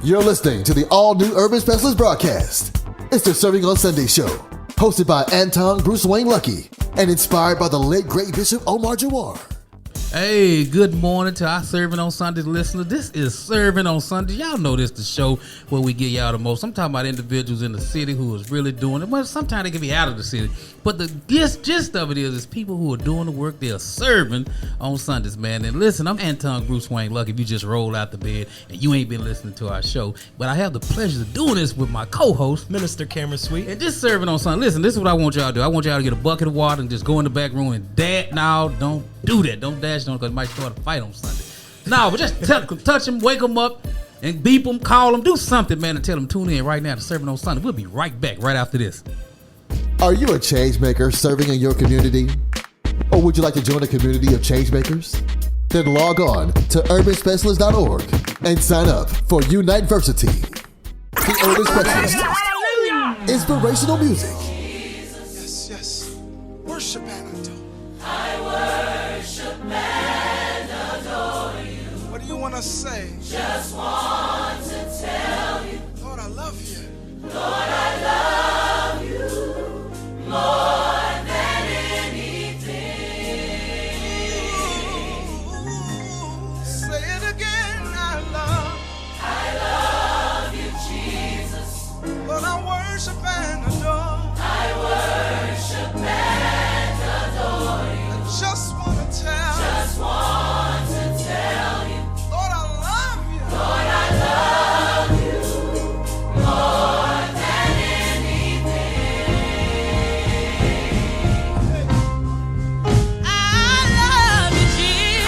You're listening to the all-new Urban Specialist broadcast. It's the Serving on Sunday show, hosted by Antong, Bruse, Wane, Lucky, and inspired by the late great Bishop Omar Jawar. Hey, good morning to our Serving on Sunday listeners. This is Serving on Sunday. Y'all know this the show where we get y'all the most. I'm talking about individuals in the city who is really doing it. Well, sometimes they can be out of the city. But the gist of it is people who are doing the work, they are serving on Sundays, man. And listen, I'm Antong, Bruse, Wane, Lucky. If you just rolled out the bed and you ain't been listening to our show. But I have the pleasure of doing this with my co-host, Minister Cameron Sweet. And just serving on Sunday. Listen, this is what I want y'all to do. I want y'all to get a bucket of water and just go in the back room and dab. Now, don't do that. Don't dash on because it might start a fight on Sunday. No, but just touch them, wake them up, and beep them, call them, do something, man, and tell them tune in right now to Serving on Sunday. We'll be right back right after this. Are you a change maker serving in your community? Or would you like to join a community of change makers? Then log on to urbanspecialist.org and sign up for Uniteversity. The Urban Specialist. Inspirational music. Yes. Worship and adore. I worship and adore you. What do you want to say? Just want to tell you, Lord, I love you. Lord, I love you more than anything. Say it again. I love you, Jesus. Lord, I worship and adore. I worship and adore you. I just want to tell. Just want to tell you, Lord, I love you. Lord, I love you more than anything. I love you, Jesus.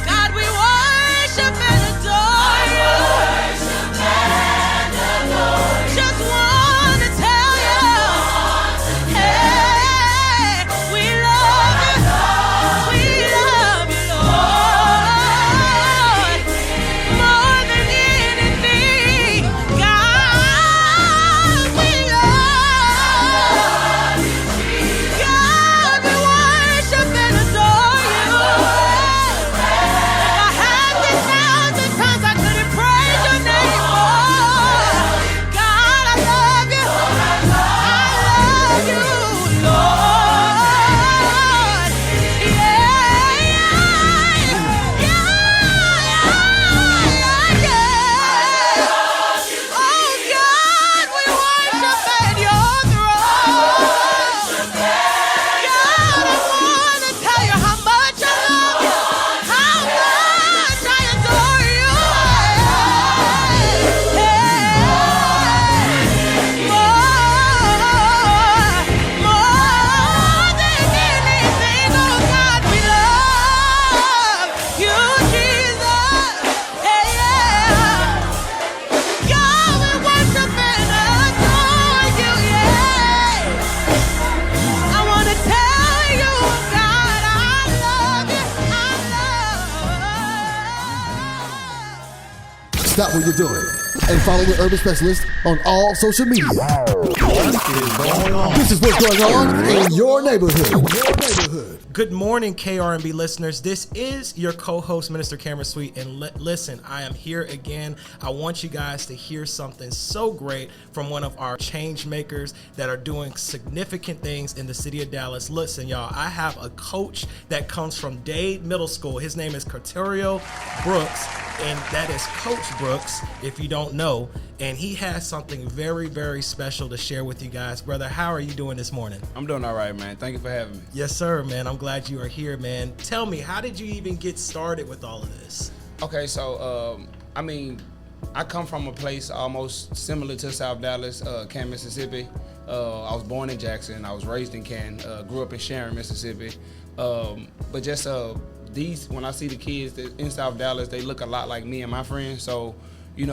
God, we worship and adore you. Just want to tell you, hey, we love you. We love you, Lord, more than anything. God, we love you. God, we worship and adore you. If I had 10,000 tongues, I couldn't praise your name more. God, I love you. I love you, Lord. Oh, God, we worship at your throne. God, I want to tell you how much I love you, how much I adore you. More than anything, oh God, we love you, Jesus. God, we worship and adore you, I want to tell you, God, I love you. I love you. Stop what you're doing and follow the Urban Specialist on all social media. This is what's going on in your neighborhood. Good morning, KRMB listeners. This is your co-host, Minister Cameron Sweet. And listen, I am here again. I want you guys to hear something so great from one of our change makers that are doing significant things in the city of Dallas. Listen, y'all, I have a coach that comes from Dade Middle School. His name is Catario Brooks, and that is Coach Brooks, if you don't know. And he has something very, very special to share with you guys. Brother, how are you doing this morning? I'm doing all right, man. Thank you for having me. Yes, sir, man. I'm glad you are here, man. Tell me, how did you even get started with all of this? Okay, so, I come from a place almost similar to South Dallas, Canton, Mississippi. I was born in Jackson. I was raised in Canton, grew up in Sharon, Mississippi. But just when I see the kids in South Dallas, they look a lot like me and my friends. So, it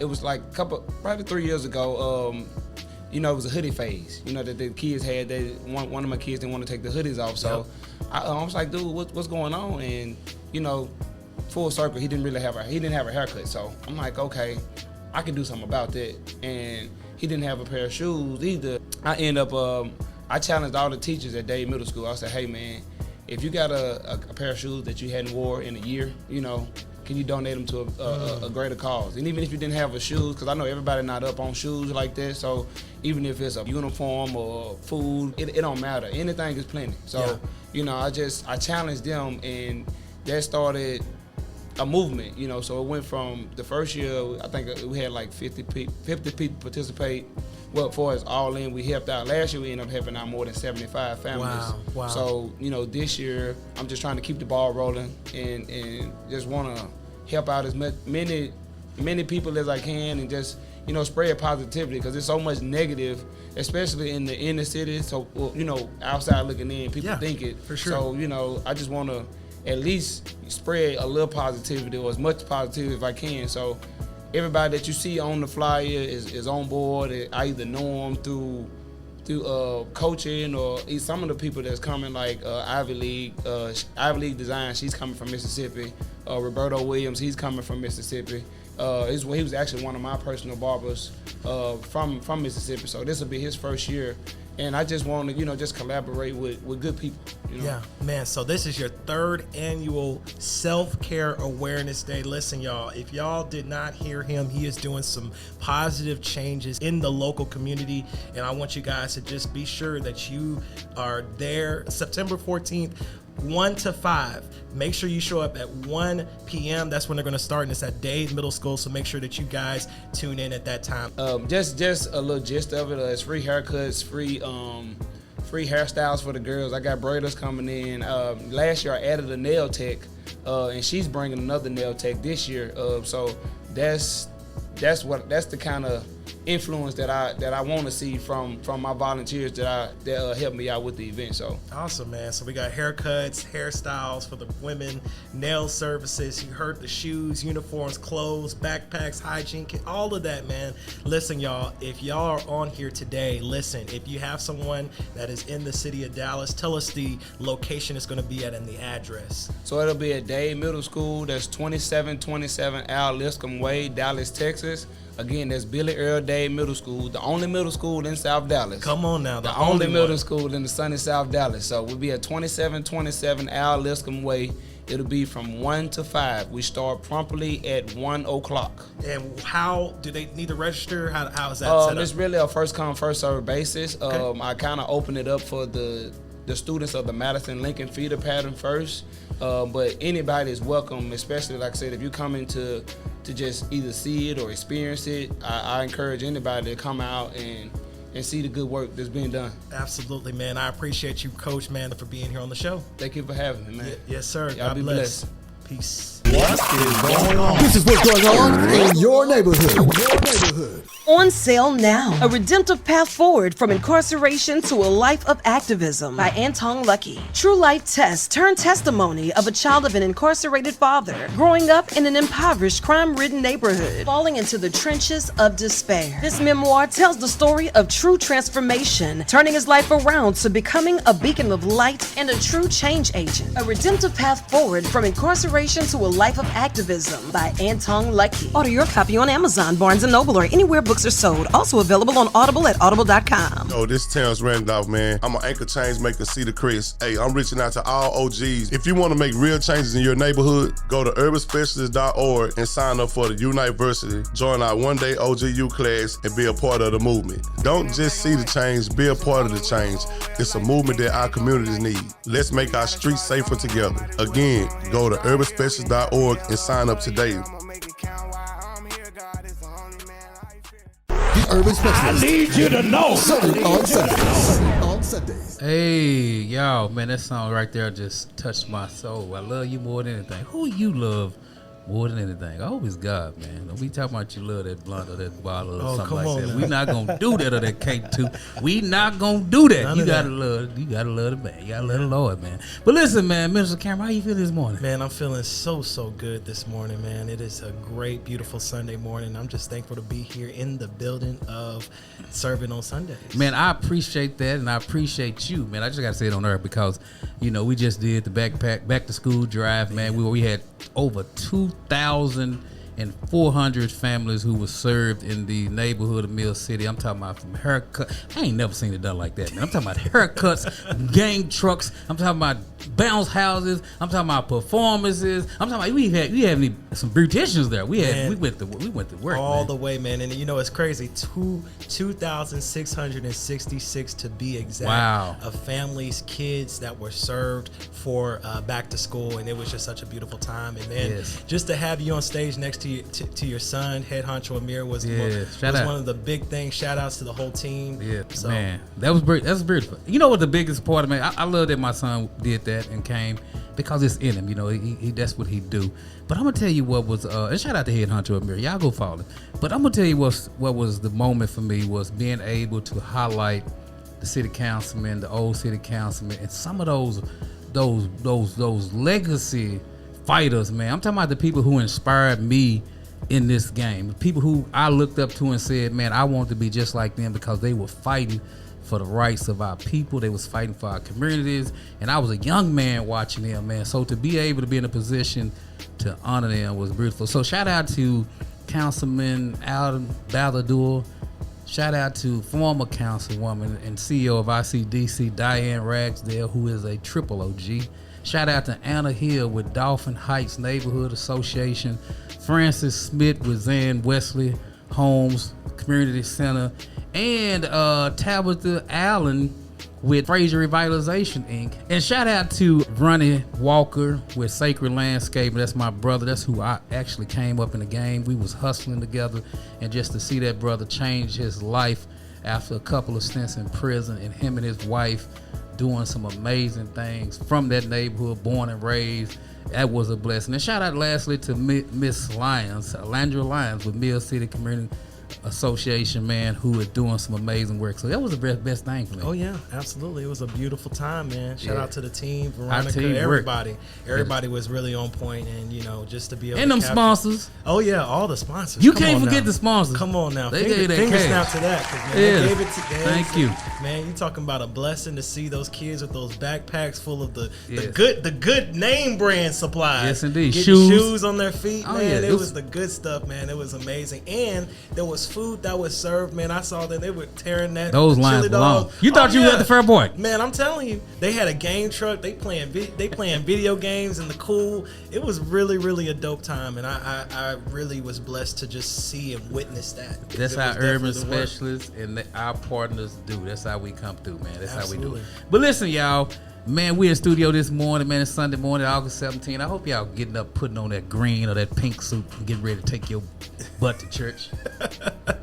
was like probably 3 years ago, it was a hoodie phase, that the kids had. One of my kids didn't want to take the hoodies off. So I was like, dude, what's going on? And, full circle, he didn't have a haircut. So I'm like, okay, I can do something about that. And he didn't have a pair of shoes either. I end up, I challenged all the teachers at Dade Middle School. I said, hey man, if you got a pair of shoes that you hadn't wore in a year, can you donate them to a greater cause? And even if you didn't have a shoes, because I know everybody not up on shoes like that, so even if it's a uniform or food, it don't matter. Anything is plenty. So, I challenged them, and that started a movement, so it went from the first year, I think we had like 50 people participate. Well, for us all in, we helped out. Last year, we ended up helping out more than 75 families. Wow. So, this year, I'm just trying to keep the ball rolling and just want to help out as many people as I can, and just, spread positivity, because there's so much negative, especially in the inner city. So, outside looking in, people think it. For sure. So, I just want to at least spread a little positivity, or as much positivity as I can. So everybody that you see on the flyer is on board. I either know them through coaching, or some of the people that's coming, like Ivy League Design. She's coming from Mississippi. Roberto Williams, he's coming from Mississippi. He was actually one of my personal barbers from Mississippi. So this will be his first year. And I just want to, just collaborate with good people. Yeah, man. So this is your 3rd annual Self-Care Awareness Day. Listen, y'all, if y'all did not hear him, he is doing some positive changes in the local community. And I want you guys to just be sure that you are there September 14th. 1 to 5. Make sure you show up at 1 p.m. That's when they're going to start, and it's at Dade Middle School. So make sure that you guys tune in at that time. Just a little gist of it. It's free haircuts, free hairstyles for the girls. I got braiders coming in. Last year I added a nail tech, and she's bringing another nail tech this year. So that's the kind of influence that I want to see from my volunteers that help me out with the event. So awesome, man. So we got haircuts, hairstyles for the women, nail services. You heard the shoes, uniforms, clothes, backpacks, hygiene kit, all of that, man. Listen, y'all, if y'all are on here today, listen, if you have someone that is in the city of Dallas, tell us the location it's going to be at and the address. So it'll be at Dade Middle School. That's 2727 Al Liscombe Way, Dallas, Texas. Again, that's Billy Earl Dade Middle School, the only middle school in South Dallas. Come on now, the only middle school in the sunny South Dallas. So we'll be at 2727 Al Liscombe Way. It'll be from 1 to 5. We start promptly at 1 o'clock. And how do they need to register? How is that set up? It's really a first come, first served basis. Okay. I kind of open it up for the students of the Madison Lincoln feeder pattern first. But anybody is welcome, especially, like I said, if you're coming to just either see it or experience it, I encourage anybody to come out and see the good work that's being done. Absolutely, man. I appreciate you, Coach, man, for being here on the show. Thank you for having me, man. Yes, sir. Y'all God be bless. blessed. Peace. This is what's going on in your neighborhood. On sale now. A redemptive path forward from incarceration to a life of activism by Antong Lucky. True life test turned testimony of a child of an incarcerated father growing up in an impoverished, crime-ridden neighborhood, falling into the trenches of despair. This memoir tells the story of true transformation, turning his life around to becoming a beacon of light and a true change agent. A redemptive path forward from incarceration to a life of activism by Antong Lucky. Order your copy on Amazon, Barnes & Noble, or anywhere books are sold. Also available on Audible at audible.com. Yo, this is Terrence Randolph, man. I'm an anchor change maker, Cedar Chris. Hey, I'm reaching out to all OGs. If you want to make real changes in your neighborhood, go to urbanspecialist.org and sign up for the University. Join our one-day OGU class and be a part of the movement. Don't just see the change, be a part of the change. It's a movement that our communities need. Let's make our streets safer together. Again, go to urbanspecialist.org and sign up today. The Urban Specialist. I need you to know. Serving on Sundays. Hey, y'all, man, that song right there just touched my soul. I love you more than anything. Who you love more than anything? I hope it's God, man. Don't be talking about you love that blunt or that bottle or something like that. Now. We not gonna do that or that cake too. We not gonna do that. None You of gotta that. love. You gotta love the man. You gotta love the Lord, man. But listen, man, Minister Cameron, how you feel this morning? Man, I'm feeling so good this morning, man. It is a great, beautiful Sunday morning. I'm just thankful to be here in the building of Serving on Sundays. Man, I appreciate that, and I appreciate you, man. I just gotta say it on air because, we just did the back to school drive, man. We had over 2,000 and 400 families who were served in the neighborhood of Mill City. I'm talking about from haircut. I ain't never seen it done like that, man. I'm talking about haircuts, gang trucks. I'm talking about bounce houses. I'm talking about performances. I'm talking about we had some beauticians there. We went to work all man. the way, man. And you know it's crazy. 2,666 to be exact. Wow. Of families, kids that were served for back to school, and it was just such a beautiful time. And man, just to have you on stage next to your son, head honcho Amir, was one of the big things. Shout outs to the whole team. Yeah, so, man, that was beautiful. You know what the biggest part of me? I love that my son did that and came because it's in him. You know, he that's what he do. But I'm gonna tell you what was and shout out to head honcho Amir. Y'all go follow him. But I'm gonna tell you what was the moment for me was being able to highlight the city councilman, the old city councilman, and some of those legacy fighters, man. I'm talking about the people who inspired me in this game. People who I looked up to and said, man, I want to be just like them because they were fighting for the rights of our people. They was fighting for our communities. And I was a young man watching them, man. So to be able to be in a position to honor them was beautiful. So shout out to Councilman Alden Balladur. Shout out to former councilwoman and CEO of ICDC, Diane Ragsdale, who is a triple OG. Shout out to Anna Hill with Dolphin Heights Neighborhood Association. Francis Smith with Zan Wesley Homes Community Center. And Tabitha Allen with Fraser Revitalization Inc. And shout out to Ronnie Walker with Sacred Landscaping. That's my brother. That's who I actually came up in the game. We was hustling together, and just to see that brother change his life after a couple of stints in prison, and him and his wife doing some amazing things from that neighborhood, born and raised, that was a blessing. And shout out lastly to Miss Lyons, Landra Lyons with Mill City Community Association, man, who are doing some amazing work. So that was the best thing for me. Oh yeah, absolutely. It was a beautiful time, man. Shout out to the team, Veronica, team everybody. Everybody was really on point, and you know, just to be able and to them sponsors. Oh yeah, all the sponsors. You can't forget the sponsors. Come on now, they gave that finger cash. snap to that, 'cause, man, they gave it to Thank you, man. You talking about a blessing to see those kids with those backpacks full of the good name brand supplies. Yes, indeed. Getting shoes on their feet, Oh, man. yeah. It was the good stuff, man. It was amazing, and there was food that was served, man. I saw that they were tearing those lines chili long. dogs. You thought you were at the Fairboy. Man, I'm telling you, they had a game truck. They playing video games in the cool. It was really, really a dope time, and I really was blessed to just see and witness that. That's It how was definitely urban the work. specialists and our partners do. That's how we come through, man. That's how we do Absolutely. it. But listen, y'all. Man, we in studio this morning, man. It's Sunday morning, August 17th. I hope y'all getting up, putting on that green or that pink suit and getting ready to take your butt to church.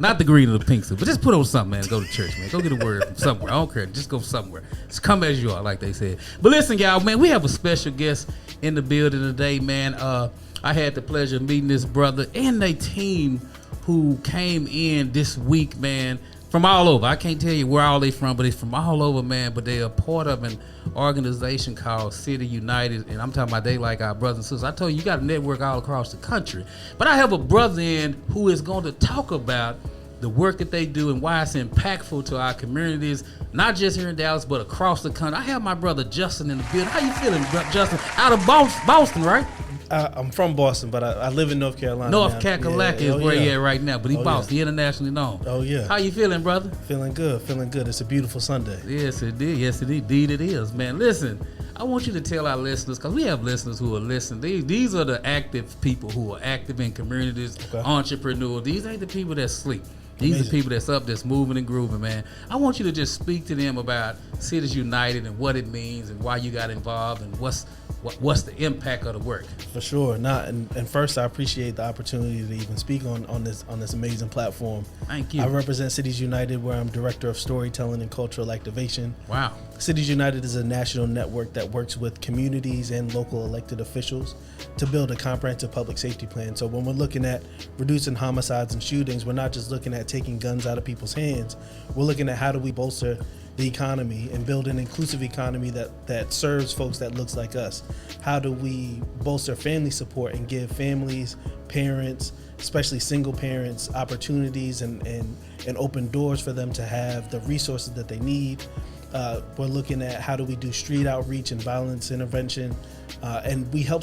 Not the green or the pink suit, but just put on something, man. Go to church, man. Go get a word from somewhere. I don't care. Just go somewhere. Just come as you are, like they said. But listen, y'all, man, we have a special guest in the building today, man. I had the pleasure of meeting this brother and their team who came in this week, man, from all over. I can't tell you where all they from, but it's from all over, man. But they are part of an organization called City United, and I'm talking about they like our brothers and sisters. I told you, you got a network all across the country. But I have a brother in who is going to talk about the work that they do and why it's impactful to our communities, not just here in Dallas, but across the country. I have my brother Justin in the building. How you feeling, Justin? Out of Boston, right? I'm from Boston, but I live in North Carolina. North Kakalaka is where he at right now, but he Boston, he internationally known. Oh yeah. How you feeling, brother? Feeling good. It's a beautiful Sunday. Yes, it did. Yes, indeed it is, man. Listen, I want you to tell our listeners, because we have listeners who are listening. These are the active people who are active in communities, entrepreneurs. These ain't the people that sleep. These are people that's up, that's moving and grooving, man. I want you to just speak to them about Cities United and what it means and why you got involved and what's the impact of the work. For sure. And first, I appreciate the opportunity to even speak on this amazing platform. Thank you. I represent Cities United, where I'm Director of Storytelling and Cultural Activation. Wow. Cities United is a national network that works with communities and local elected officials to build a comprehensive public safety plan. So when we're looking at reducing homicides and shootings, we're not just looking at taking guns out of people's hands. We're looking at how do we bolster the economy and build an inclusive economy that serves folks that looks like us. How do we bolster family support and give families, parents, especially single parents, opportunities and open doors for them to have the resources that they need. We're looking at how do we do street outreach and violence intervention, and we help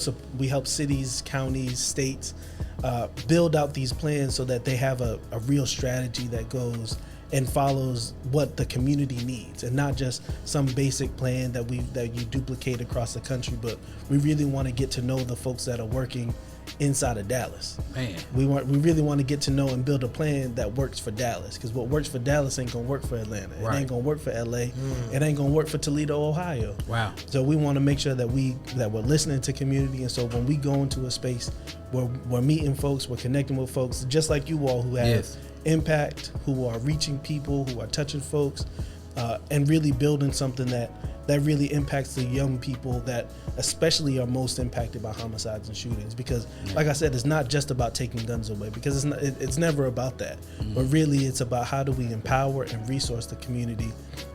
cities, counties, states build out these plans so that they have a real strategy that goes and follows what the community needs, and not just some basic plan that you duplicate across the country. But we really want to get to know the folks that are working inside of Dallas. Man, we really want to get to know and build a plan that works for Dallas, because what works for Dallas ain't gonna work for Atlanta. It ain't gonna work for LA. It ain't gonna work for Toledo, Ohio. Wow. So we want to make sure that we're listening to community, and so when we go into a space where we're meeting folks, we're connecting with folks just like you all who have impact, who are reaching people, who are touching folks, and really building something that really impacts the young people that especially are most impacted by homicides and shootings. Because like I said, it's not just about taking guns away, because it's never about that. But really it's about how do we empower and resource the community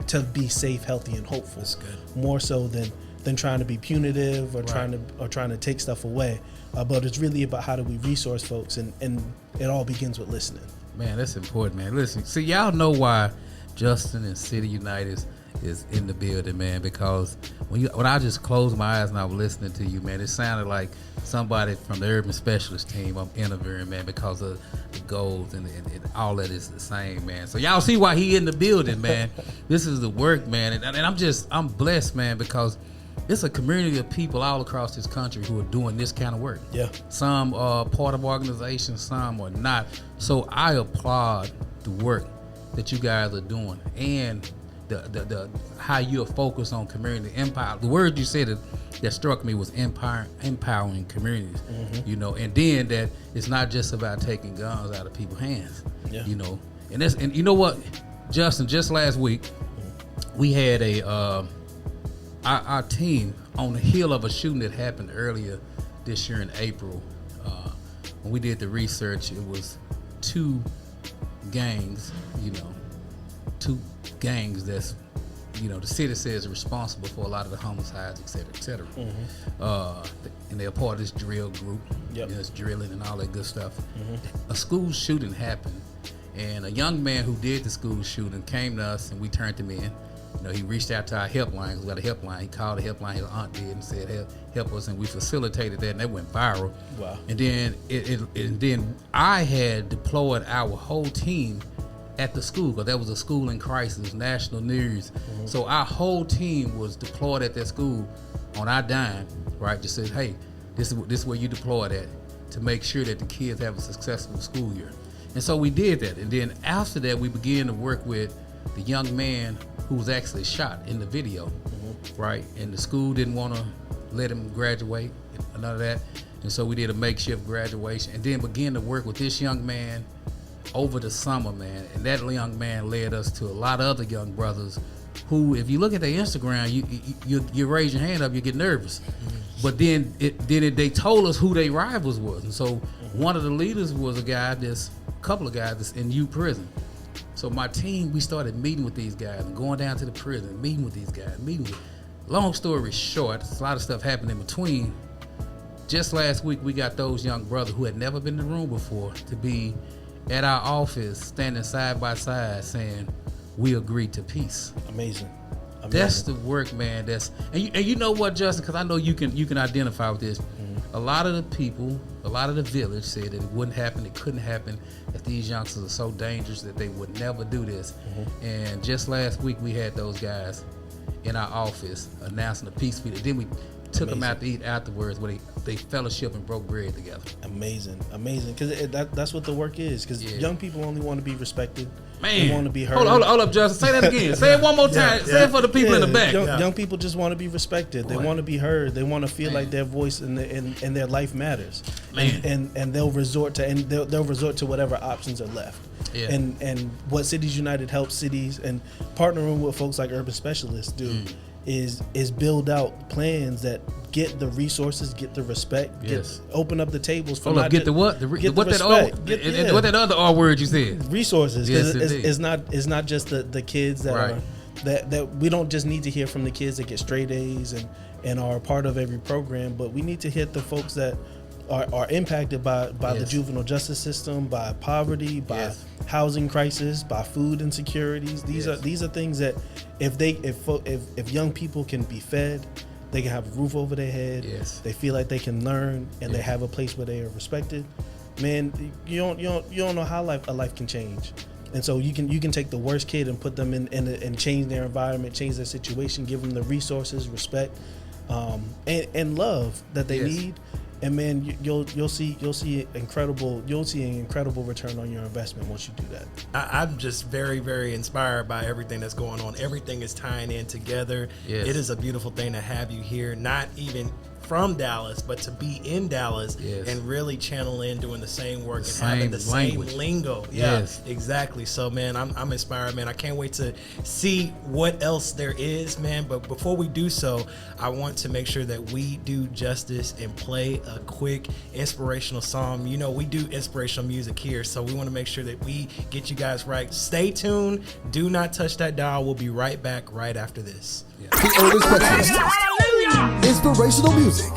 to be safe, healthy, and hopeful. That's good. More so than trying to be punitive or trying to take stuff away. But it's really about how do we resource folks, and it all begins with listening. Man, that's important, man. Listen, see, y'all know why Justin and City United is in the building, man, because when I just closed my eyes and I was listening to you, man, it sounded like somebody from the urban specialist team I'm interviewing, man, because of the goals and all that is the same, man. So y'all see why he in the building, man. This is the work, man, and I'm blessed, man, because it's a community of people all across this country who are doing this kind of work. Yeah. Some are part of organizations, some are not. So I applaud the work that you guys are doing, and the how you're focused on community empower. The word you said that struck me was empowering communities. You know, and then that it's not just about taking guns out of people's hands. Yeah. You know, and you know what, Justin, just last week we had our team on the heel of a shooting that happened earlier this year in April. When we did the research, it was two gangs that's, you know, the city says are responsible for a lot of the homicides, et cetera, et cetera. And they're part of this drill group. Yep. This drilling and all that good stuff. A school shooting happened, and a young man who did the school shooting came to us, and we turned him in. You know, he reached out to our helpline. We got a helpline. He called the helpline. His aunt did and said, "Help us," and we facilitated that, and that went viral. Wow! And then I had deployed our whole team at the school, because that was a school in crisis, national news. So our whole team was deployed at that school on our dime, right? Just said, "Hey, this is where you deployed at to make sure that the kids have a successful school year." And so we did that. And then after that, we began to work with the young man who was actually shot in the video, right? And the school didn't want to let him graduate, none of that. And so we did a makeshift graduation, and then began to work with this young man over the summer, man. And that young man led us to a lot of other young brothers who, if you look at their Instagram, you raise your hand up, you get nervous. But then they told us who their rivals was. And so one of the leaders was a couple of guys that's in youth prison. So my team, we started meeting with these guys and going down to the prison, meeting with these guys, long story short, a lot of stuff happened in between. Just last week, we got those young brothers who had never been in the room before to be at our office, standing side by side, saying, "We agreed to peace." Amazing. That's the work, man. And you know what, Justin? Because I know you can identify with this. A lot of the people, a lot of the village said that it wouldn't happen, it couldn't happen, that these youngsters are so dangerous that they would never do this. And just last week, we had those guys in our office announcing a peace meeting. Then we took them out to eat afterwards, where they fellowship and broke bread together. Amazing. Because that's what the work is. Because young people only want to be respected. Man, they want to be heard. Hold up, Justin. Say that again. Say it one more time. Say it for the people in the back. Young people just want to be respected. They want to be heard. They want to feel like their voice and their life matters. Man. And they'll resort to whatever options are left. Yeah. And what Cities United helps cities, and partnering with folks like urban specialists do, is build out plans that get the resources, get the respect, open up the tables for get the what? What that other R word you said? Resources. Yes, it's not just the kids that are that we don't just need to hear from the kids that get straight A's and are a part of every program, but we need to hit the folks that are impacted by the Yes. juvenile justice system, by poverty, by Yes. housing crisis, by food insecurities. These are things that if young people can be fed, they can have a roof over their head. Yes. They feel like they can learn, and they Yeah. have a place where they are respected. Man, you don't know how a life can change. And so you can take the worst kid and put them and change their environment, change their situation, give them the resources, respect, and love that they Yes. need. And man, you'll see an incredible return on your investment once you do that. I'm just very, very inspired by everything that's going on. Everything is tying in together. Yes. It is a beautiful thing to have you here, not even from Dallas, but to be in Dallas Yes. and really channel in doing the same work and Same having the language. same lingo. Yeah, Yes. exactly. So, man, I'm inspired, man. I can't wait to see what else there is, man. But before we do so, I want to make sure that we do justice and play a quick inspirational song. You know, we do inspirational music here, so we want to make sure that we get you guys right. Stay tuned. Do not touch that dial. We'll be right back right after this. The Urban Specialist. Inspirational music.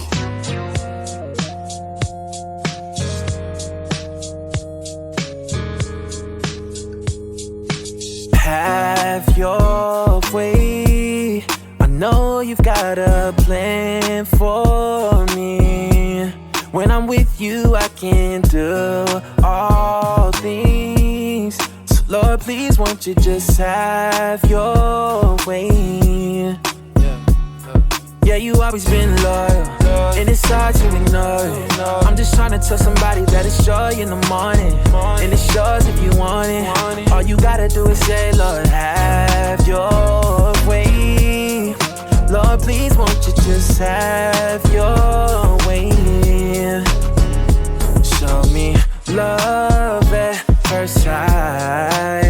Have your way. I know you've got a plan for me. When I'm with you, I can do all things. So Lord, please won't you just have your way. Yeah, you always been loyal, and it's hard to ignore it. I'm just trying to tell somebody that it's joy in the morning, and it's yours if you want it. All you gotta do is say, Lord, have your way. Lord, please won't you just have your way. Show me love at first sight.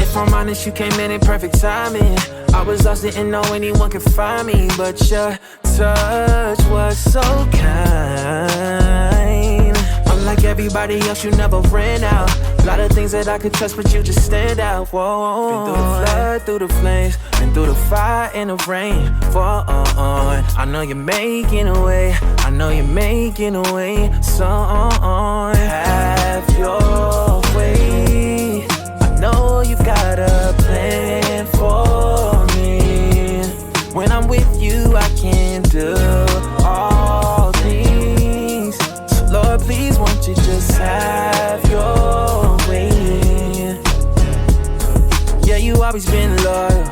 If I'm honest, you came in perfect timing. I was lost, didn't know anyone could find me, but your touch was so kind. Unlike everybody else, you never ran out. A lot of things that I could touch, but you just stand out. Whoa, been through the flood, through the flames, been through the fire and the rain. I know you're making a way. I know you're making a way. So have your way. I know you've got a plan for me. When I'm with you, I can do all things. So Lord, please won't you just have your way. Yeah, you always been loyal,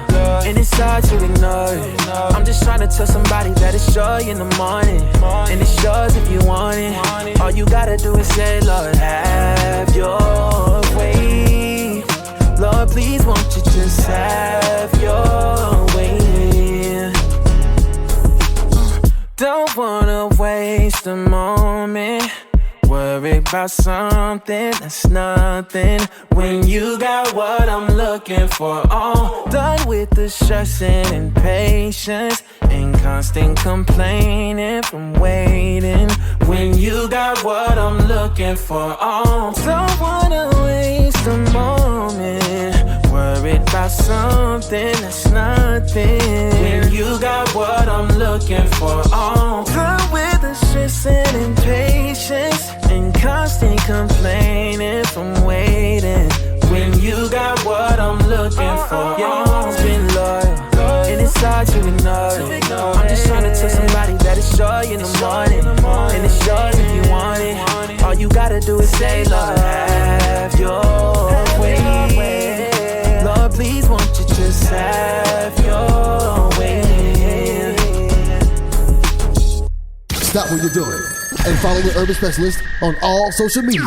and it's hard to ignore it. I'm just trying to tell somebody that it's joy in the morning, and it's yours if you want it. All you gotta do is say, Lord, have your way. Lord, please won't you just have your way. Don't wanna waste a moment, worry about something that's nothing, when you got what I'm looking for. All done with the stressing and patience and constant complaining from waiting, when you got what I'm looking for. Oh, don't wanna waste a moment, worried about something that's nothing, when you got what I'm looking for. Oh, done with the stressing and patience and constant complaining from waiting, when you got what I'm looking for. Yeah, you always been loyal, and it's hard to ignore it. I'm just trying to tell somebody that it's joy in the morning, and it's yours if you want it. All you gotta do is say, Lord, have your way. Lord, please won't you just have your way. Stop what you're doing and follow the Urban Specialist on all social media.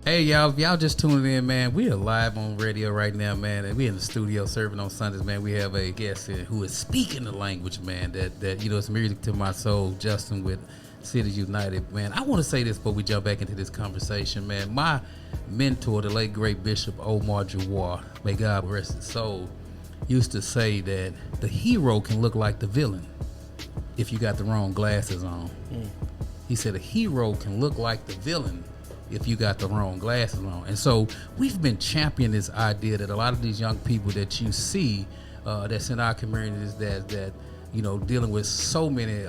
Hey y'all, if y'all just tuning in, man, we are live on radio right now, man, and we in the studio serving on Sundays, man. We have a guest here who is speaking the language, man, that you know, it's music to my soul, Justin with Cities United, man. I want to say this before we jump back into this conversation, man. My mentor, the late great Bishop Omar Jawar, may God rest his soul, used to say that the hero can look like the villain if you got the wrong glasses on. He said a hero can look like the villain if you got the wrong glasses on. And so we've been championing this idea that a lot of these young people that you see that's in our communities that you know, dealing with so many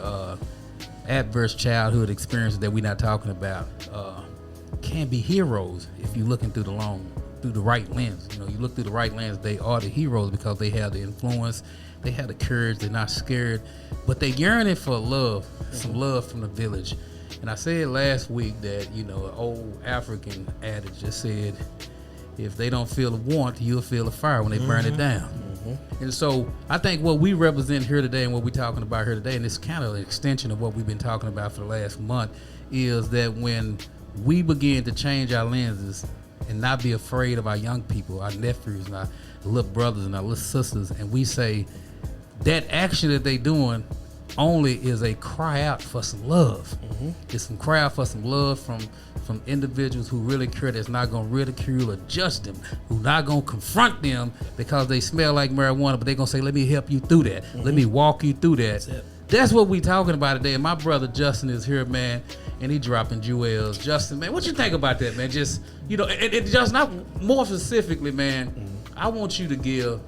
adverse childhood experiences that we're not talking about can be heroes if you're looking through the right lens. You know, you look through the right lens, they are the heroes because they have the influence, they have the courage, they're not scared, but they yearning for love, some love from the village. And I said last week that, you know, an old African adage just said, if they don't feel the warmth, you'll feel the fire when they burn it down. And so I think what we represent here today and what we're talking about here today, and it's kind of an extension of what we've been talking about for the last month, is that when we begin to change our lenses and not be afraid of our young people, our nephews and our little brothers and our little sisters, and we say that action that they doing only is a cry out for some love. It's some cry out for some love from individuals who really care, that's not going to ridicule or judge them, who not going to confront them because they smell like marijuana, but they're going to say, let me help you through that. Let me walk you through that. That's what we talking about today. And my brother Justin is here, man, and he dropping jewels. Justin, man, what you think about that, man? Just, you know, it just not more specifically, man, I want you to give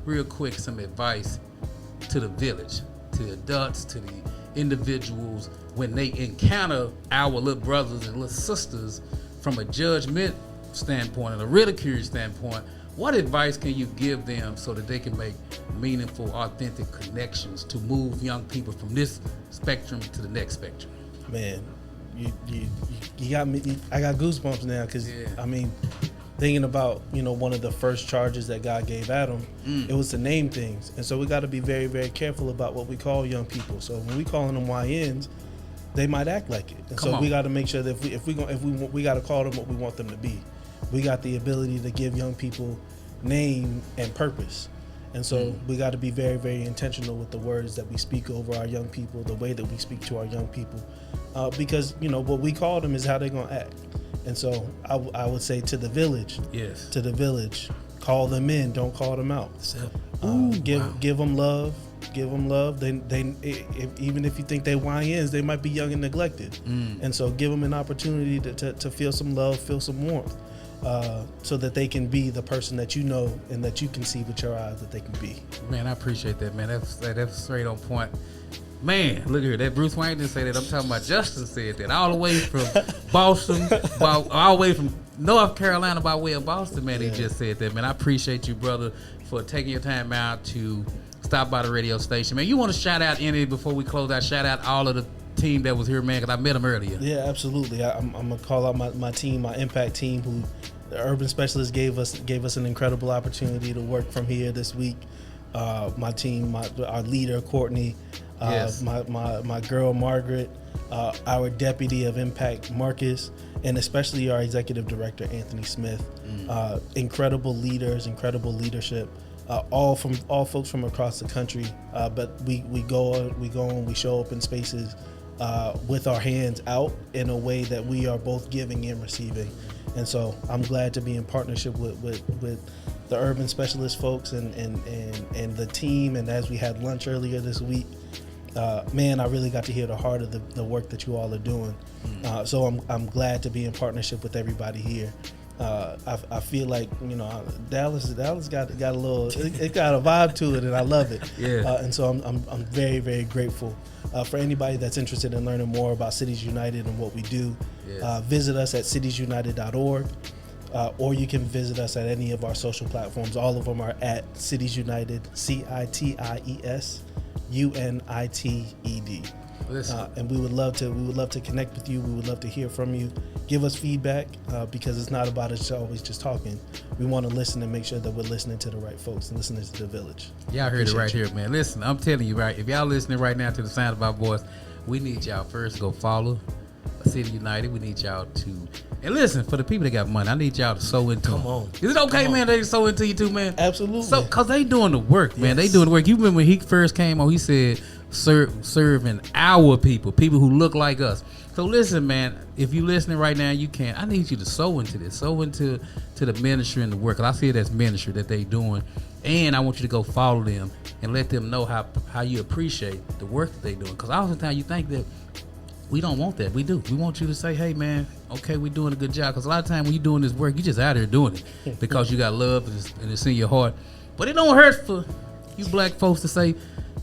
real quick some advice to the village, to the adults, to the individuals when they encounter our little brothers and little sisters from a judgment standpoint and a ridicule standpoint. What advice can you give them so that they can make meaningful, authentic connections to move young people from this spectrum to the next spectrum? Man, you got me. I got goosebumps now because I mean, thinking about, you know, one of the first charges that God gave Adam, it was to name things, and so we got to be very, very careful about what we call young people. So when we calling them YNs, they might act like it, and so we got to make sure that if we got to call them what we want them to be. We got the ability to give young people name and purpose, and so we got to be very, very intentional with the words that we speak over our young people, the way that we speak to our young people, because, you know, what we call them is how they're gonna act. And so I would say to the village, call them in, don't call them out. Give them love. Give them love. Even if you think they YNs, they might be young and neglected. And so give them an opportunity to feel some love, feel some warmth, so that they can be the person that you know and that you can see with your eyes that they can be. Man, I appreciate that, man. That's straight on point. Man, look here, that Bruce Wayne didn't say that. I'm talking about Justin said that. All the way from Boston, all the way from North Carolina by way of Boston, man, he just said that. Man, I appreciate you, brother, for taking your time out to stop by the radio station. Man, you want to shout out any, before we close out, shout out all of the team that was here, man, because I met them earlier. Yeah, absolutely. I'm going to call out my team, my impact team, who the urban specialist gave us an incredible opportunity to work from here this week. My team, our leader, Courtney, my girl, Margaret, our deputy of impact, Marcus, and especially our executive director, Anthony Smith. Incredible leaders, incredible leadership. All folks from across the country, but we go and we show up in spaces with our hands out in a way that we are both giving and receiving. And so I'm glad to be in partnership with the urban specialist folks and the team. And as we had lunch earlier this week, man, I really got to hear the heart of the work that you all are doing. So I'm glad to be in partnership with everybody here. I feel like, you know, Dallas got a little, it got a vibe to it, and I love it. And so I'm very, very grateful. For anybody that's interested in learning more about Cities United and what we do, visit us at citiesunited.org, or you can visit us at any of our social platforms. All of them are at Cities United, CITIES UNITED. And we would love to connect with you. We would love to hear from you. Give us feedback, because it's not about us always just talking. We want to listen and make sure that we're listening to the right folks and listening to the village. Y'all heard it right here, man. Listen, I'm telling you, right, if y'all listening right now to the sound of our voice, we need y'all first to go follow City United. We need y'all to, and listen, for the people that got money, I need y'all to sow into them. Come on. Is it okay, man, they sow into you too, man? Absolutely. So, because they doing the work, man. They doing the work. You remember when he first came on, he said, serving our people who look like us. So listen, man, if you listening right now, you can. I need you to sow into this, sow into the ministry and the work. I see it as ministry that they doing, and I want you to go follow them and let them know how you appreciate the work that they doing. Because oftentimes you think that we don't want that. We do. We want you to say, hey, man, okay, we're doing a good job. Because a lot of times when you're doing this work, you just out here doing it because you got love and it's in your heart. But it don't hurt for you black folks to say,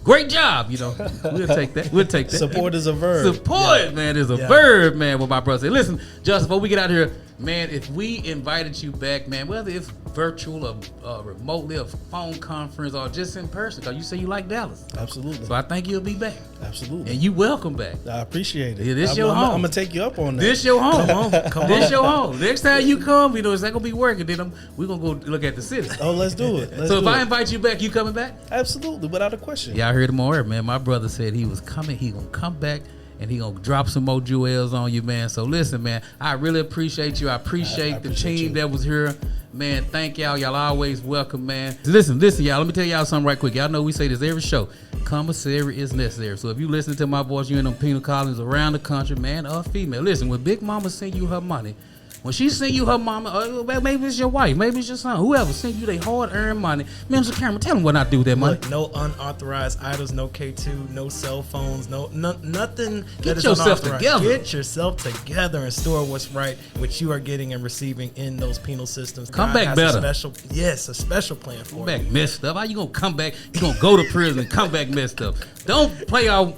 great job, you know. We'll take that. We'll take that. Support is a verb. Support, man, is a verb, man, what my brother said. Listen, Justin, before we get out of here, man, if we invited you back, man, whether it's virtual or remotely, a phone conference, or just in person, because you say you like Dallas. Absolutely. So I think you'll be back. Absolutely. And you welcome back. I appreciate it. Yeah, this your home. I'm going to take you up on that. This your home. Come on. This your home. Next time you come, you know, it's not going to be working. Then we're going to go look at the city. Oh, let's do it. So if I invite you back, you coming back? Absolutely, without a question. Yeah, I heard him on air, man. My brother said he was coming. He going to come back. And he gonna drop some more jewels on you, man. So listen, man, I really appreciate you. I appreciate the team that was here, man. Thank y'all. Y'all always welcome, man. Listen, y'all. Let me tell y'all something right quick. Y'all know we say this every show. Commissary is necessary. So if you listen to my voice, you in them penal colonies around the country, man or female. Listen, when Big Mama send you her money, when she send you her mama, maybe it's your wife, maybe it's your son, whoever send you their hard-earned money, Mr. Cameron, tell them what I do with that money. Look, no unauthorized items, no K2, no cell phones, nothing. Get yourself together. Get yourself together and store what's right, which you are getting and receiving in those penal systems. Come God back has better. A special plan for Come back you. messed up. How you gonna come back? You gonna go to prison and come back messed up? Don't play on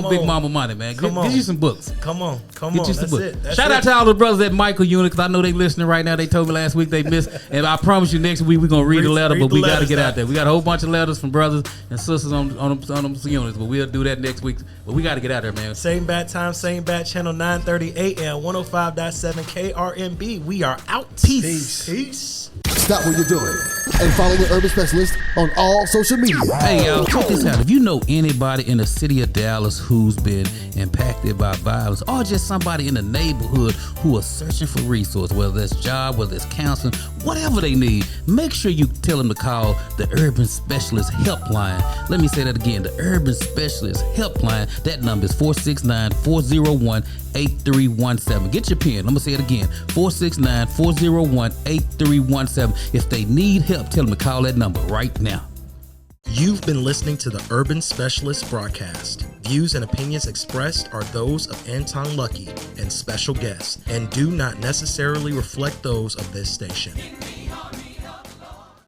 Big Mama money, man. Get you some books. Come on. Get you some That's books. it. That's Shout out to all the brothers at Michael Unit, because I know they listening right now. They told me last week they missed, and I promise you next week we're gonna read a letter, but we got to get out there. We got a whole bunch of letters from brothers and sisters on them units, but we'll do that next week. But we got to get out there, man. Same bat time, same bat channel, 9:30 a.m. 105.7 KRMB. We are out. Peace. Stop what you're doing and follow the Urban Specialist on all social media. Hey, y'all, check this out. If you know anybody in the city of Dallas who's been impacted by violence, or just somebody in the neighborhood who are searching for resources, whether it's job, whether it's counseling, whatever they need, make sure you tell them to call the Urban Specialist Helpline. Let me say that again. The Urban Specialist Helpline. That number is 469-401-8317. Get your pen. I'm going to say it again. 469-401-8317. If they need help, tell them to call that number right now. You've been listening to the Urban Specialist broadcast. Views and opinions expressed are those of Antong Lucky and special guests, and do not necessarily reflect those of this station.